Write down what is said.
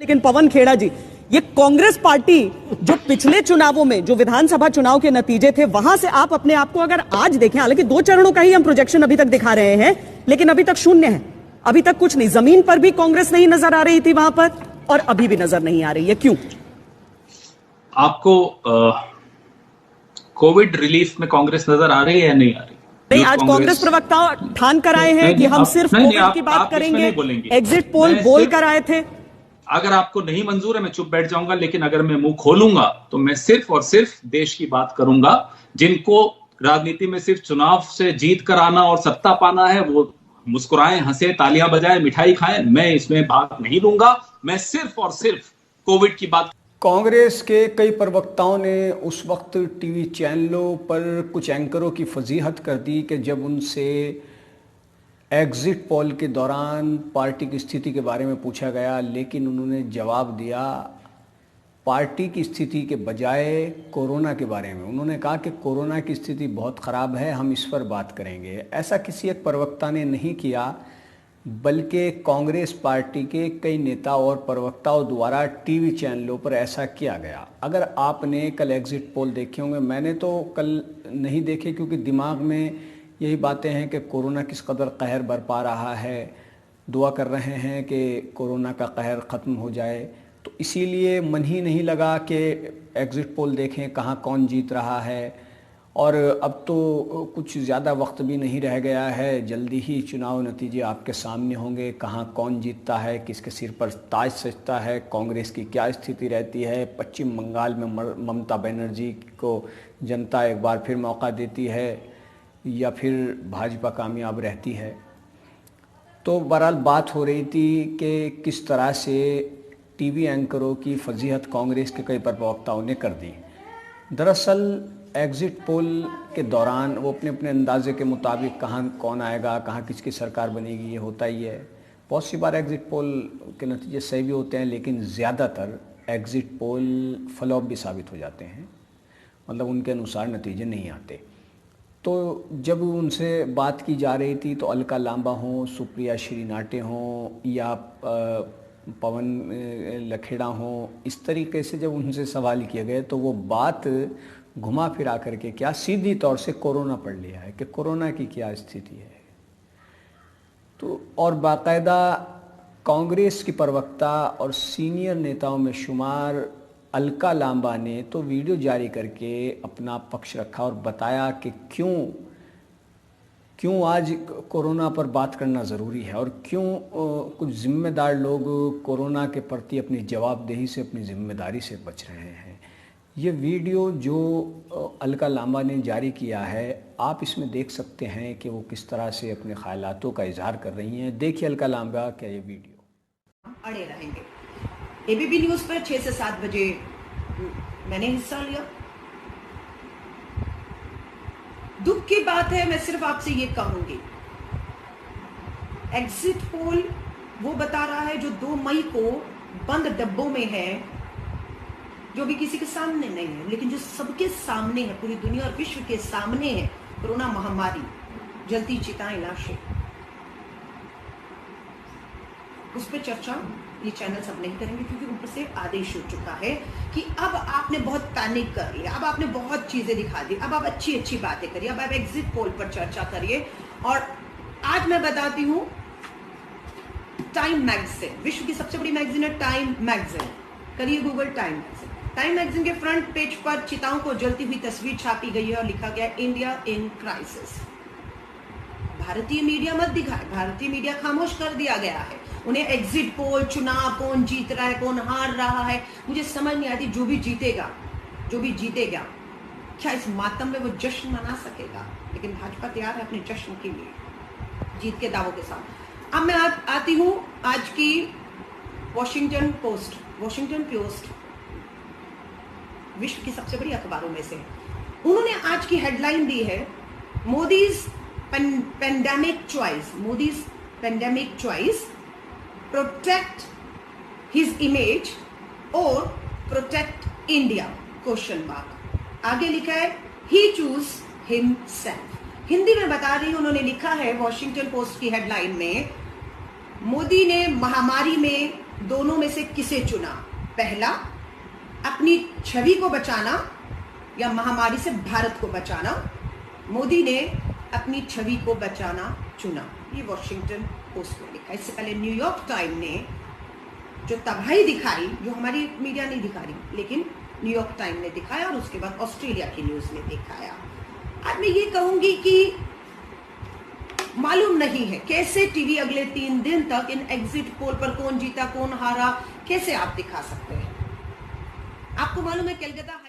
लेकिन पवन खेड़ा जी, ये कांग्रेस पार्टी जो पिछले चुनावों में जो विधानसभा चुनाव के नतीजे थे वहां से आप अपने आप को अगर आज देखें, हालांकि 2 चरणों का ही हम प्रोजेक्शन अभी तक दिखा रहे हैं, लेकिन अभी तक शून्य है, अभी तक कुछ नहीं, जमीन पर भी कांग्रेस नहीं नजर आ रही थी वहां पर और अभी भी नजर नहीं आ रही है, क्यों? आपको कोविड रिलीफ में कांग्रेस नजर आ रही है या नहीं आ रही? नहीं, आज कांग्रेस प्रवक्ता ठान कर आए हैं कि हम सिर्फ कोविड की बात करेंगे, एग्जिट पोल बोल कर आए थे। अगर आपको नहीं मंजूर है मैं चुप बैठ जाऊंगा, लेकिन अगर मैं मुंह खोलूंगा तो मैं सिर्फ और सिर्फ देश की बात करूंगा। जिनको राजनीति में सिर्फ चुनाव से जीत कर आना और सत्ता पाना है वो मुस्कुराएं, हंसे, तालियां बजाएं, मिठाई खाएं, मैं इसमें भाग नहीं लूंगा। मैं सिर्फ और सिर्फ कोविड की बात। कांग्रेस के कई प्रवक्ताओं ने उस वक्त टीवी चैनलों पर कुछ एंकरों की फजीहत कर दी कि जब उनसे एग्जिट पोल के दौरान पार्टी की स्थिति के बारे में पूछा गया, लेकिन उन्होंने जवाब दिया पार्टी की स्थिति के बजाय कोरोना के बारे में। उन्होंने कहा कि कोरोना की स्थिति बहुत ख़राब है, हम इस पर बात करेंगे। ऐसा किसी एक प्रवक्ता ने नहीं किया, बल्कि कांग्रेस पार्टी के कई नेता और प्रवक्ताओं द्वारा टीवी चैनलों पर ऐसा किया गया। अगर आपने कल एग्जिट पोल देखे होंगे, मैंने तो कल नहीं देखे क्योंकि दिमाग में यही बातें हैं कि कोरोना किस कदर कहर बरपा रहा है, दुआ कर रहे हैं कि कोरोना का कहर ख़त्म हो जाए, तो इसीलिए मन ही नहीं लगा कि एग्जिट पोल देखें कहाँ कौन जीत रहा है। और अब तो कुछ ज़्यादा वक्त भी नहीं रह गया है, जल्दी ही चुनाव नतीजे आपके सामने होंगे, कहाँ कौन जीतता है, किसके सिर पर ताज सजता है, कांग्रेस की क्या स्थिति रहती है, पश्चिम बंगाल में ममता बनर्जी को जनता एक बार फिर मौका देती है या फिर भाजपा कामयाब रहती है। तो बहरहाल बात हो रही थी कि किस तरह से टीवी एंकरों की फजीहत कांग्रेस के कई प्रवक्ताओं ने कर दी। दरअसल एग्जिट पोल के दौरान वो अपने अपने अंदाजे के मुताबिक कहाँ कौन आएगा, कहाँ किसकी सरकार बनेगी, ये होता ही है। बहुत सी बार एग्जिट पोल के नतीजे सही भी होते हैं, लेकिन ज़्यादातर एग्जिट पोल फ्लॉप भी साबित हो जाते हैं, मतलब उनके अनुसार नतीजे नहीं आते। तो जब उनसे बात की जा रही थी तो अलका लांबा हों, सुप्रिया श्रीनाटे हों या पवन लखेड़ा हों, इस तरीके से जब उनसे सवाल किए गए तो वो बात घुमा फिरा करके क्या सीधी तौर से कोरोना पढ़ लिया है कि कोरोना की क्या स्थिति है। तो और बाकायदा कांग्रेस की प्रवक्ता और सीनियर नेताओं में शुमार अलका लांबा ने तो वीडियो जारी करके अपना पक्ष रखा और बताया कि क्यों आज कोरोना पर बात करना ज़रूरी है और क्यों कुछ ज़िम्मेदार लोग कोरोना के प्रति अपनी जवाबदेही से, अपनी ज़िम्मेदारी से बच रहे हैं। ये वीडियो जो अलका लांबा ने जारी किया है, आप इसमें देख सकते हैं कि वो किस तरह से अपने ख्यालातों का इजहार कर रही हैं। देखिए अलका लांबा का ये वीडियो। अड़े रहेंगे। एबीपी न्यूज़ पर 6 से 7 बजे मैंने हिस्सा लिया। दुख की बात है, मैं सिर्फ आपसे ये कहूंगी, एग्जिट पोल वो बता रहा है जो 2 मई को बंद डब्बों में है, जो भी किसी के सामने नहीं है, लेकिन जो सबके सामने है, पूरी दुनिया और विश्व के सामने है, कोरोना महामारी, जलती चिताएं, लाशें, उस पर चर्चा ये चैनल सब नहीं करेंगे क्योंकि ऊपर से आदेश हो चुका है कि अब आपने बहुत पैनिक कर लिया, अब आपने बहुत चीजें दिखा दी, अब आप अच्छी अच्छी बातें करिए, अब आप एग्जिट पोल पर चर्चा करिए। और आज मैं बताती हूँ, टाइम मैगजीन, विश्व की सबसे बड़ी मैगजीन है टाइम मैगजीन, करिए Google time magazine. Time magazine के फ्रंट पेज पर चिताओं को जलती हुई तस्वीर छापी गई है और लिखा गया इंडिया इन क्राइसिस। भारतीय मीडिया मत दिखाए, भारतीय मीडिया खामोश कर दिया गया है। उन्हें एग्जिट पोल, चुनाव, कौन जीत रहा है, कौन हार रहा है, मुझे समझ नहीं आती। जो भी जीतेगा, क्या इस मातम में वो जश्न मना सकेगा? लेकिन भाजपा तैयार है अपने जश्न के लिए, जीत के दावों के साथ। अब मैं आती हूं आज की वॉशिंगटन पोस्ट विश्व की सबसे बड़ी अखबारों में से। उन्होंने आज की हेडलाइन दी है, Modi's pandemic choice, protect his image और प्रोटेक्ट इंडिया क्वेश्चन मार्क। आगे लिखा है ही चूज हिमसेल्फ। हिंदी में बता रही हूं, उन्होंने लिखा है वॉशिंगटन पोस्ट की हेडलाइन में, मोदी ने महामारी में दोनों में से किसे चुना? पहला, अपनी छवि को बचाना या महामारी से भारत को बचाना? मोदी ने अपनी छवि को बचाना चुना। ये वॉशिंगटन पोस्ट में लिखा। इससे पहले न्यूयॉर्क टाइम ने जो तबाही दिखाई, जो हमारी मीडिया नहीं दिखा रही, लेकिन न्यूयॉर्क टाइम ने दिखाया, और उसके बाद ऑस्ट्रेलिया की न्यूज ने दिखाया। आज मैं ये कहूंगी कि मालूम नहीं है कैसे टीवी अगले 3 दिन तक इन एग्जिट पोल पर कौन जीता कौन हारा कैसे आप दिखा सकते हैं। आपको मालूम है कलकत्ता